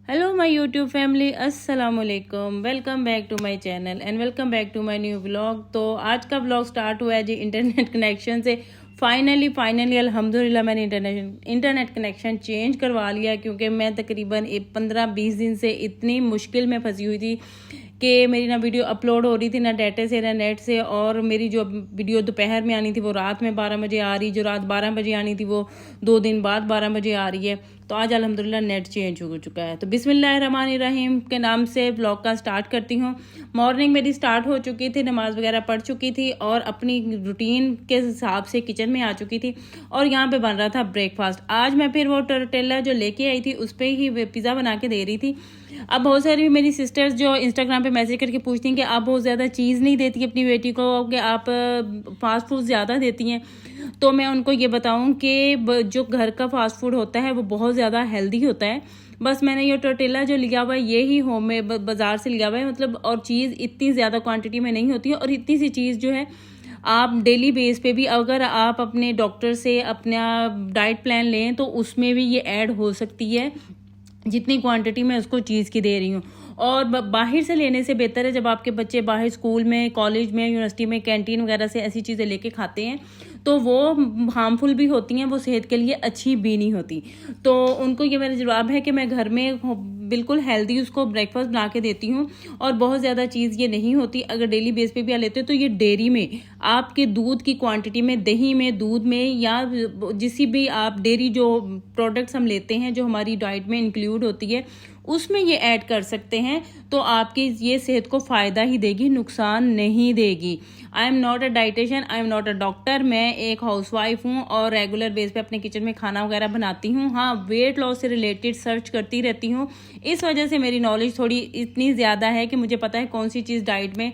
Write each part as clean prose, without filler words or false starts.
Hello my YouTube family, अस्सलाम वालेकुम। Welcome back to my channel and welcome back to my new vlog. तो आज का vlog start हुआ है जी इंटरनेट कनेक्शन से। फाइनली अल्हम्दुलिल्लाह मैंने इंटरनेट कनेक्शन चेंज करवा लिया, क्योंकि मैं तकरीबन 15-20 दिन से इतनी मुश्किल में फंसी हुई थी कि मेरी ना वीडियो अपलोड हो रही थी, ना डाटा से ना नेट से। और मेरी जो वीडियो दोपहर में आनी थी वो रात में 12 बजे आ रही, जो रात 12 बजे आनी थी वो 2 दिन बाद 12 बजे आ रही है। तो आज अल्हम्दुलिल्लाह नेट चेंज हो चुका है। तो बिस्मिल्लाहिर्रहमानिर्रहीम के नाम से ब्लॉग का स्टार्ट करती हूँ। मॉर्निंग मेरी स्टार्ट हो चुकी थी, नमाज वगैरह पढ़ चुकी थी और अपनी रूटीन के हिसाब से किचन में आ चुकी थी और यहाँ पे बन रहा था ब्रेकफास्ट। आज मैं फिर वो टोर्टेला जो लेके आई थी उस पर ही पिज़्ज़ा बना के दे रही थी। अब बहुत सारी मेरी सिस्टर्स जो इंस्टाग्राम पे मैसेज करके पूछती हैं कि आप बहुत ज़्यादा चीज़ नहीं देती अपनी बेटी को, कि आप फास्ट फूड ज़्यादा देती हैं। तो मैं उनको ये बताऊं कि जो घर का फास्ट फूड होता है वो बहुत ज़्यादा हेल्दी होता है। बस मैंने ये टोर्टेला जो लिया हुआ है ये ही होम में बाज़ार से लिया हुआ है, मतलब, और चीज़ इतनी ज़्यादा क्वांटिटी में नहीं होती है। और इतनी सी चीज़ जो है आप डेली बेस पे भी अगर आप अपने डॉक्टर से अपना डाइट प्लान लें तो उसमें भी ये ऐड हो सकती है, जितनी क्वांटिटी मैं उसको चीज़ की दे रही हूँ। और बाहर से लेने से बेहतर है जब आपके बच्चे बाहर स्कूल में, कॉलेज में, यूनिवर्सिटी में कैंटीन वगैरह से ऐसी चीज़ें लेके खाते हैं तो वो हार्मफुल भी होती हैं, वो सेहत के लिए अच्छी भी नहीं होती। तो उनको ये मेरा जवाब है कि मैं घर में बिल्कुल हेल्दी उसको ब्रेकफास्ट बना के देती हूँ और बहुत ज़्यादा चीज़ ये नहीं होती। अगर डेली बेस पे भी आ लेते हो तो ये डेयरी में आपके दूध की क्वांटिटी में, दही में, दूध में, या जिसी भी आप डेयरी जो प्रोडक्ट्स हम लेते हैं जो हमारी डाइट में इंक्लूड होती है उसमें ये ऐड कर सकते हैं। तो आपकी ये सेहत को फ़ायदा ही देगी, नुकसान नहीं देगी। I am not a dietitian, I am not a doctor. मैं एक हाउसवाइफ हूँ और रेगुलर बेस पे अपने किचन में खाना वगैरह बनाती हूँ। हाँ, वेट लॉस से रिलेटेड सर्च करती रहती हूँ, इस वजह से मेरी नॉलेज थोड़ी इतनी ज़्यादा है कि मुझे पता है कौन सी चीज़ डाइट में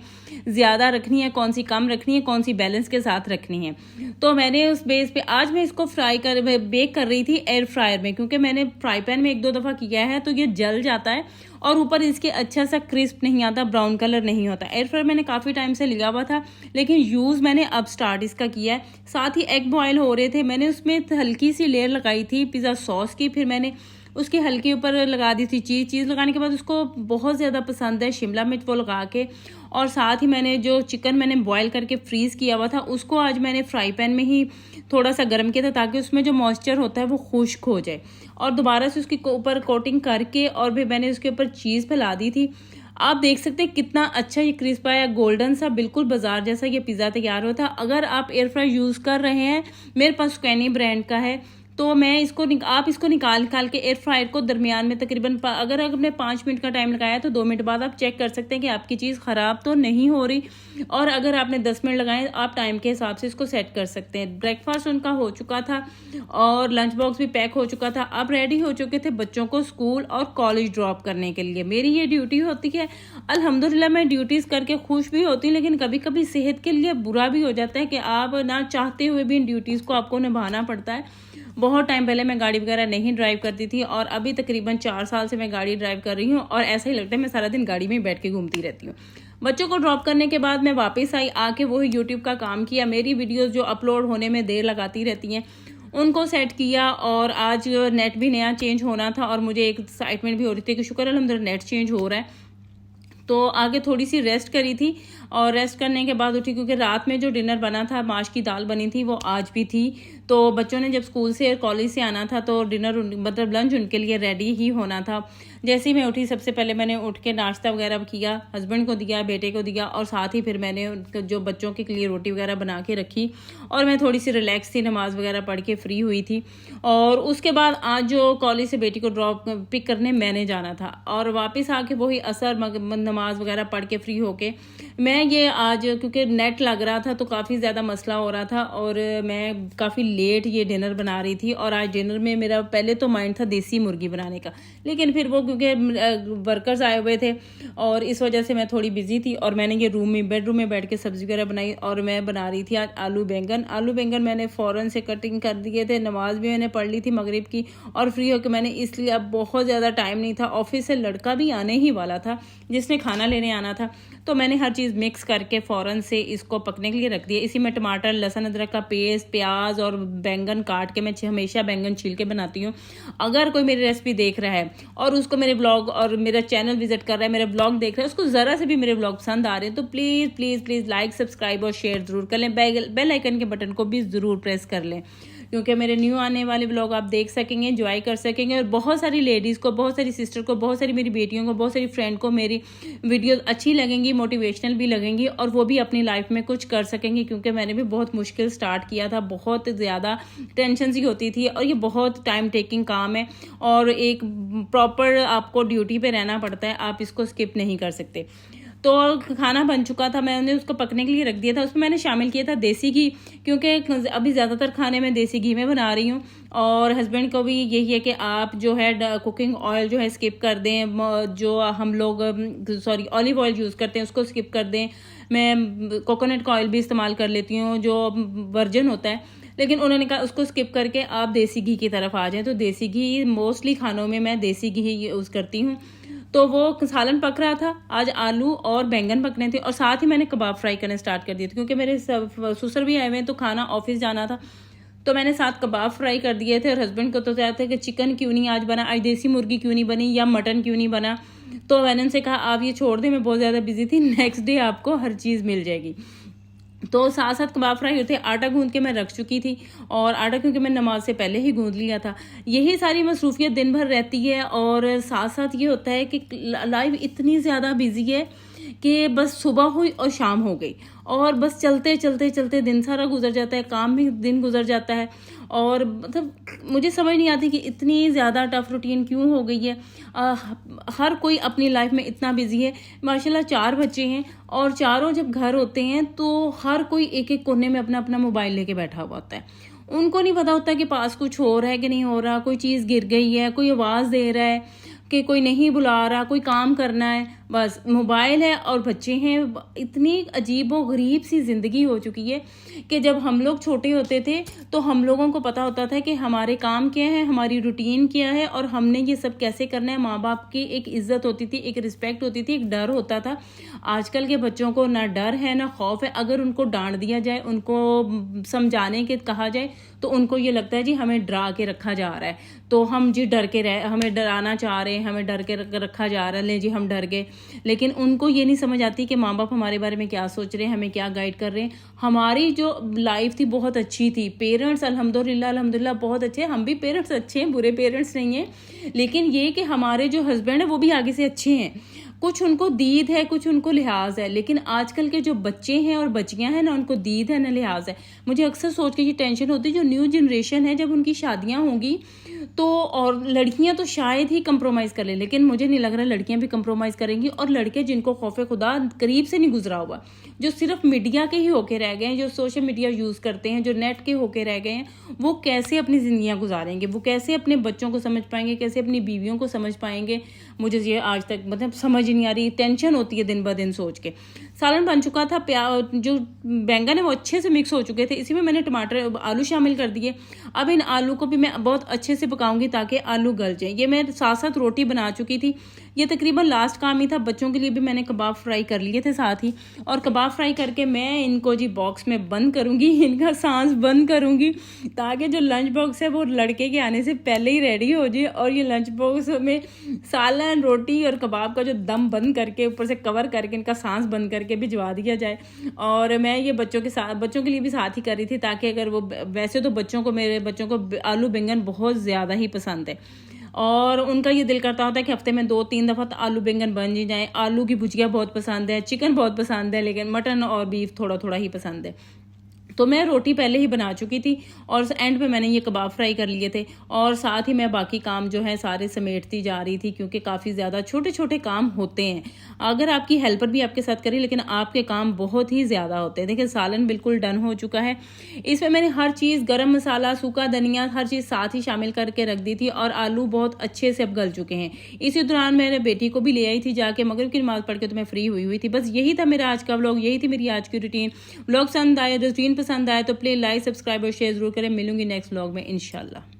ज़्यादा रखनी है, कौन सी कम रखनी है, कौन सी बैलेंस के साथ रखनी है। तो मैंने उस बेस पे आज मैं इसको बेक कर रही थी एयर फ्रायर में, क्योंकि मैंने फ्राई पैन में 1-2 दफ़ा किया है तो ये जल जाता है और ऊपर इसके अच्छा सा क्रिस्प नहीं आता, ब्राउन कलर नहीं होता। एयर फ्रायर मैंने काफ़ी टाइम से लिया हुआ था, लेकिन यूज़ मैंने अब स्टार्ट इसका किया है। साथ ही एग बॉयल हो रहे थे, मैंने उसमें हल्की सी लेयर लगाई थी पिज़्ज़ा सॉस की, फिर मैंने उसके हल्के ऊपर लगा दी थी चीज़ लगाने के बाद उसको बहुत ज़्यादा पसंद है शिमला मिर्च वो लगा के। और साथ ही मैंने जो चिकन मैंने बॉयल करके फ्रीज़ किया हुआ था उसको आज मैंने फ्राई पैन में ही थोड़ा सा गर्म किया था, ताकि उसमें जो मॉइस्चर होता है वो खुश्क हो जाए। और दोबारा से उसके ऊपर कोटिंग करके और फिर मैंने उसके ऊपर चीज़ फैला दी थी। आप देख सकते हैं कितना अच्छा ये क्रिस्प आया, गोल्डन सा, बिल्कुल बाजार जैसा ये पिज़्ज़ा तैयार होता है। अगर आप एयर फ्राई यूज़ कर रहे हैं, मेरे पास स्कैनी ब्रांड का है, तो मैं आप इसको निकाल के एयर फ्रायर को दरमियान में तकरीबन अगर आपने 5 मिनट का टाइम लगाया तो 2 मिनट बाद आप चेक कर सकते हैं कि आपकी चीज़ ख़राब तो नहीं हो रही। और अगर आपने 10 मिनट लगाए आप टाइम के हिसाब से इसको सेट कर सकते हैं। ब्रेकफास्ट उनका हो चुका था और लंच बॉक्स भी पैक हो चुका था। अब रेडी हो चुके थे बच्चों को स्कूल और कॉलेज ड्रॉप करने के लिए। मेरी ये ड्यूटी होती है। अल्हम्दुलिल्लाह मैं ड्यूटीज़ करके खुश भी होती हूँ, लेकिन कभी कभी सेहत के लिए बुरा भी हो जाता है कि आप ना चाहते हुए भी इन ड्यूटीज़ को आपको निभाना पड़ता है। बहुत टाइम पहले मैं गाड़ी वगैरह नहीं ड्राइव करती थी और अभी तकरीबन 4 साल से मैं गाड़ी ड्राइव कर रही हूँ और ऐसा ही लगता है मैं सारा दिन गाड़ी में बैठ के घूमती रहती हूँ। बच्चों को ड्रॉप करने के बाद मैं वापस आई, आके वही यूट्यूब का काम किया। मेरी वीडियोस जो अपलोड होने में देर लगाती रहती हैं उनको सेट किया। और आज नेट भी नया चेंज होना था और मुझे एक एक्साइटमेंट भी हो रही थी कि शुक्र अल्हम्दुलिल्लाह नेट चेंज हो रहा है। तो आगे थोड़ी सी रेस्ट करी थी और रेस्ट करने के बाद उठी, क्योंकि रात में जो डिनर बना था, माश की दाल बनी थी, वो आज भी थी। तो बच्चों ने जब स्कूल से कॉलेज से आना था तो डिनर मतलब लंच उनके लिए रेडी ही होना था। जैसे ही मैं उठी सबसे पहले मैंने उठ के नाश्ता वगैरह किया, हस्बैंड को दिया, बेटे को दिया और साथ ही फिर मैंने जो बच्चों के लिए रोटी वगैरह बना के रखी और मैं थोड़ी सी रिलैक्स थी, नमाज वगैरह पढ़ के फ्री हुई थी। और उसके बाद आज जो कॉलेज से बेटी को पिक करने मैंने जाना था और वापस आके वही असर नमाज वगैरह पढ़ के फ्री होके मैं ये आज, क्योंकि नेट लग रहा था तो काफ़ी ज़्यादा मसला हो रहा था और मैं काफ़ी लेट ये डिनर बना रही थी। और आज डिनर में मेरा पहले तो माइंड था देसी मुर्गी बनाने का, लेकिन फिर वो क्योंकि वर्कर्स आए हुए थे और इस वजह से मैं थोड़ी बिजी थी और मैंने ये बेडरूम में बैठ के सब्ज़ी वगैरह बनाई और मैं बना रही थी आज आलू बैंगन मैंने फ़ौरन से कटिंग कर दिए थे। नमाज भी मैंने पढ़ ली थी मगरिब की और फ्री होकर मैंने, इसलिए अब बहुत ज़्यादा टाइम नहीं था, ऑफिस से लड़का भी आने ही वाला था जिसने खाना लेने आना था, तो मैंने हर चीज़ मिक्स करके फ़ौरन से इसको पकने के लिए रख दिया। इसी में टमाटर, लहसुन, अदरक का पेस्ट, प्याज और बैंगन काट के, मैं हमेशा बैंगन छील के बनाती हूँ। अगर कोई मेरी रेसिपी देख रहा है और उसको मेरे ब्लॉग और मेरा चैनल विजिट कर रहा है, मेरे ब्लॉग देख रहा है, उसको ज़रा से भी मेरे ब्लॉग पसंद आ रहे हैं तो please please please like, subscribe और शेयर ज़रूर कर लें। बेल आइकन के बटन को भी ज़रूर प्रेस कर लें, क्योंकि मेरे न्यू आने वाले ब्लॉग आप देख सकेंगे, एंजॉय कर सकेंगे। और बहुत सारी लेडीज़ को, बहुत सारी सिस्टर को, बहुत सारी मेरी बेटियों को, बहुत सारी फ्रेंड को मेरी वीडियोस अच्छी लगेंगी, मोटिवेशनल भी लगेंगी और वो भी अपनी लाइफ में कुछ कर सकेंगी। क्योंकि मैंने भी बहुत मुश्किल स्टार्ट किया था, बहुत ज़्यादा टेंशन सी होती थी और ये बहुत टाइम टेकिंग काम है और एक प्रॉपर आपको ड्यूटी पे रहना पड़ता है, आप इसको स्किप नहीं कर सकते। तो खाना बन चुका था, मैंने उसको पकने के लिए रख दिया था। उसमें मैंने शामिल किया था देसी घी, क्योंकि अभी ज़्यादातर खाने में देसी घी में बना रही हूँ और हस्बैंड को भी यही है कि आप जो है कुकिंग ऑयल जो है स्किप कर दें, जो हम लोग ऑलिव ऑयल यूज़ करते हैं उसको स्किप कर दें। मैं कोकोनट का ऑयल भी इस्तेमाल कर लेती हूँ जो वर्जिन होता है, लेकिन उन्होंने कहा उसको स्किप करके आप देसी घी की तरफ आ जाएं। तो देसी घी मोस्टली खानों में मैं देसी घी यूज़ करती हूँ। तो वो सालन पक रहा था, आज आलू और बैंगन पकने थे और साथ ही मैंने कबाब फ्राई करने स्टार्ट कर दिए थे, क्योंकि मेरे ससुर भी आए हुए हैं तो खाना ऑफिस जाना था। तो मैंने साथ कबाब फ्राई कर दिए थे और हस्बैंड को तो चाहते थे कि चिकन क्यों नहीं आज बना, आज देसी मुर्गी क्यों नहीं बनी या मटन क्यों नहीं बना। तो मैंने उनसे कहा आप ये छोड़ दें, मैं बहुत ज़्यादा बिजी थी, नेक्स्ट डे आपको हर चीज़ मिल जाएगी। तो साथ साथ कबाब फ्राई होते, आटा गूंद के मैं रख चुकी थी और आटा क्योंकि मैं नमाज से पहले ही गूंद लिया था। यही सारी मसरूफियत दिन भर रहती है और साथ साथ ये होता है कि लाइफ इतनी ज़्यादा बिजी है कि बस सुबह हुई और शाम हो गई और बस चलते चलते चलते दिन सारा गुजर जाता है, काम भी दिन गुजर जाता है और मतलब मुझे समझ नहीं आती कि इतनी ज़्यादा टफ रूटीन क्यों हो गई है। हर कोई अपनी लाइफ में इतना बिजी है। माशाल्लाह 4 बच्चे हैं और चारों जब घर होते हैं तो हर कोई एक एक कोने में अपना अपना मोबाइल लेके बैठा हुआ होता है। उनको नहीं पता होता कि पास कुछ हो रहा है कि नहीं हो रहा, कोई चीज़ गिर गई है, कोई आवाज़ दे रहा है कि कोई नहीं बुला रहा, कोई काम करना है, बस मोबाइल है और बच्चे हैं। इतनी अजीब व गरीब सी ज़िंदगी हो चुकी है कि जब हम लोग छोटे होते थे तो हम लोगों को पता होता था कि हमारे काम क्या है, हमारी रूटीन क्या है और हमने ये सब कैसे करना है। माँ बाप की एक इज्जत होती थी, एक रिस्पेक्ट होती थी, एक डर होता था। आजकल के बच्चों को ना डर है ना खौफ है। अगर उनको डांट दिया जाए, उनको समझाने के कहा जाए तो उनको ये लगता है जी हमें डरा के रखा जा रहा है, तो हम जी डर के हमें डराना चाह रहे हैं, हमें डर के रखा जा रहा है, ले जी हम डर गए। लेकिन उनको ये नहीं समझ आती कि माँ बाप हमारे बारे में क्या सोच रहे हैं, हमें क्या गाइड कर रहे हैं। हमारी जो लाइफ थी बहुत अच्छी थी, पेरेंट्स अल्हम्दुलिल्लाह अल्हम्दुलिल्लाह बहुत अच्छे हैं, हम भी पेरेंट्स अच्छे हैं, बुरे पेरेंट्स नहीं हैं। लेकिन ये कि हमारे जो हस्बैंड है वो भी आगे से अच्छे हैं, कुछ उनको दीद है, कुछ उनको लिहाज है। लेकिन आजकल के जो बच्चे हैं और बच्चियां हैं ना, उनको दीद है ना लिहाज है। मुझे अक्सर सोच के ये टेंशन होती है, जो न्यू जनरेशन है जब उनकी शादियां होंगी तो, और लड़कियां तो शायद ही कंप्रोमाइज़ कर ले, लेकिन मुझे नहीं लग रहा लड़कियां भी कंप्रोमाइज़ करेंगी। और लड़के जिनको खौफ खुदा करीब से नहीं गुजरा हुआ, जो सिर्फ मीडिया के ही होके रह गए हैं, जो सोशल मीडिया यूज़ करते हैं, जो नेट के होके रह गए हैं, वो कैसे अपनी ज़िंदगियां गुजारेंगे, वो कैसे अपने बच्चों को समझ पाएंगे, कैसे अपनी बीवियों को समझ पाएंगे। मुझे ये आज तक मतलब समझ नहीं आ रही, टेंशन होती है दिन ब दिन सोच के। सालन बन चुका था, जो बैंगन है वो अच्छे से मिक्स हो चुके थे, इसी में मैंने टमाटर आलू शामिल कर दिए। अब इन आलू को भी मैं बहुत अच्छे से पकाऊंगी ताकि आलू गल जाए। ये मैं साथ साथ रोटी बना चुकी थी, ये तकरीबन लास्ट काम ही था। बच्चों के लिए भी मैंने कबाब फ्राई कर लिए थे साथ ही, और कबाब फ्राई करके मैं इनको जी बॉक्स में बंद करूंगी, इनका सांस बंद करूंगी ताकि जो लंच बॉक्स है वो लड़के के आने से पहले ही रेडी हो जाए और ये लंच बॉक्स में सालन, रोटी और कबाब का जो दम बंद करके ऊपर से कवर करके इनका सांस बंद करके भिजवा दिया जाए। और मैं ये बच्चों के लिए भी साथ ही कर रही थी, ताकि अगर वो, वैसे तो मेरे बच्चों को आलू बैंगन बहुत ज़्यादा ही पसंद है और उनका ये दिल करता होता है कि हफ्ते में 2-3 दफ़ा तो आलू बैंगन बन ही जाए। आलू की भुजिया बहुत पसंद है, चिकन बहुत पसंद है, लेकिन मटन और बीफ थोड़ा थोड़ा ही पसंद है। तो मैं रोटी पहले ही बना चुकी थी और एंड पे मैंने ये कबाब फ्राई कर लिए थे और साथ ही मैं बाकी काम जो है सारे समेटती जा रही थी, क्योंकि काफ़ी ज़्यादा छोटे छोटे काम होते हैं। अगर आपकी हेल्पर भी आपके साथ करे, लेकिन आपके काम बहुत ही ज़्यादा होते हैं। देखिए सालन बिल्कुल डन हो चुका है, इसमें मैंने हर चीज़, गरम मसाला, सूखा धनिया, हर चीज़ साथ ही शामिल करके रख दी थी और आलू बहुत अच्छे से अब गल चुके हैं। इसी दौरान मैंने बेटी को भी ले आई थी जाके, मगरिब की नमाज़ पढ़ के तो मैं फ्री हुई थी। बस यही था मेरा आज का व्लॉग, यही थी मेरी आज की रूटीन। व्लॉग पसंद आया, रूटीन पसंद आया तो प्लीज़ लाइक, सब्सक्राइब और शेयर जरूर करें। मिलूंगी नेक्स्ट व्लॉग में इंशाल्लाह।